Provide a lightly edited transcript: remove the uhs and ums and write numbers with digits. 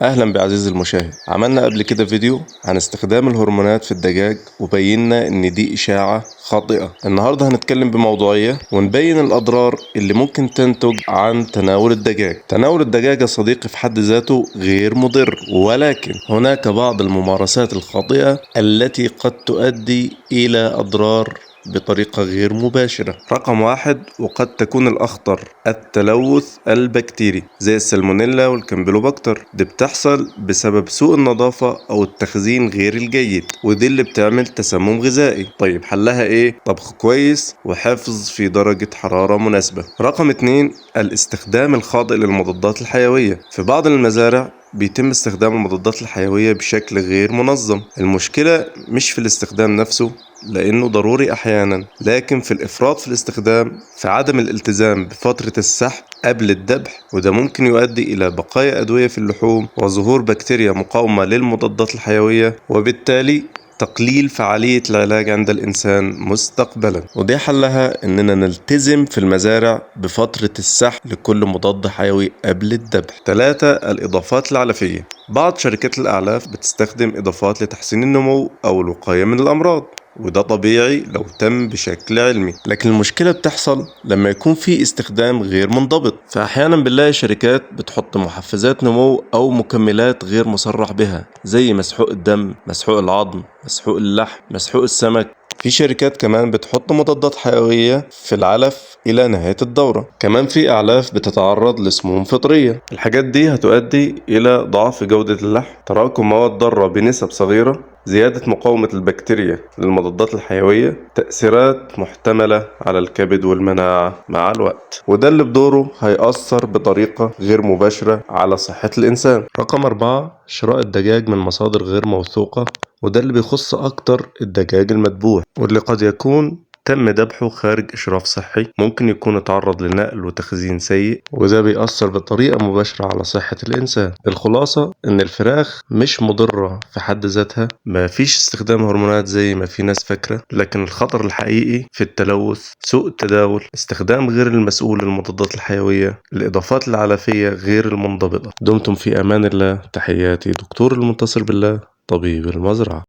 أهلا بعزيزي المشاهد. عملنا قبل كده فيديو عن استخدام الهرمونات في الدجاج وبينا إن دي إشاعة خاطئة. النهاردة هنتكلم بموضوعية ونبين الأضرار اللي ممكن تنتج عن تناول الدجاج. تناول الدجاج يا صديقي في حد ذاته غير مضر، ولكن هناك بعض الممارسات الخاطئة التي قد تؤدي إلى أضرار بطريقة غير مباشرة. رقم واحد، وقد تكون الأخطر، التلوث البكتيري زي السالمونيلا والكامبيلوباكتر. دي بتحصل بسبب سوء النظافة أو التخزين غير الجيد، ودي اللي بتعمل تسمم غذائي. طيب حلها إيه؟ طبخ كويس وحفظ في درجة حرارة مناسبة. رقم اتنين، الاستخدام الخاطئ للمضادات الحيوية. في بعض المزارع بيتم استخدام المضادات الحيوية بشكل غير منظم. المشكلة مش في الاستخدام نفسه لأنه ضروري أحيانا، لكن في الإفراط في الاستخدام، في عدم الالتزام بفترة السحب قبل الذبح، وده ممكن يؤدي إلى بقايا أدوية في اللحوم وظهور بكتيريا مقاومة للمضادات الحيوية، وبالتالي تقليل فعالية العلاج عند الإنسان مستقبلا. ودي حلها إننا نلتزم في المزارع بفترة السحب لكل مضاد حيوي قبل الذبح. 3، الإضافات العلفية. بعض شركات الأعلاف بتستخدم إضافات لتحسين النمو أو الوقاية من الأمراض، وده طبيعي لو تم بشكل علمي، لكن المشكلة بتحصل لما يكون في استخدام غير منضبط. فأحيانا بنلاقي شركات بتحط محفزات نمو أو مكملات غير مصرح بها، زي مسحوق الدم، مسحوق العظم، مسحوق اللحم، مسحوق السمك. في شركات كمان بتحط مضادات حيوية في العلف إلى نهاية الدورة. كمان في أعلاف بتتعرض لسموم فطرية. الحاجات دي هتؤدي إلى ضعف جودة اللحم، تراكم مواد ضارة بنسب صغيرة، زيادة مقاومة البكتيريا للمضادات الحيوية، تأثيرات محتملة على الكبد والمناعة مع الوقت، وده اللي بدوره هيأثر بطريقة غير مباشرة على صحة الإنسان. رقم 4، شراء الدجاج من مصادر غير موثوقة، وده اللي بيخص أكتر الدجاج المذبوح، واللي قد يكون تم ذبحه خارج إشراف صحي. ممكن يكون اتعرض لنقل وتخزين سيء، وده بيأثر بطريقة مباشرة على صحة الإنسان. الخلاصة إن الفراخ مش مضرة في حد ذاتها، ما فيش استخدام هرمونات زي ما في ناس فاكرة، لكن الخطر الحقيقي في التلوث، سوء التداول، استخدام غير المسؤول للمضادات الحيوية، الإضافات العلفية غير المنضبطة. دمتم في أمان الله. تحياتي دكتور المنتصر بالله، طبيب المزرعة.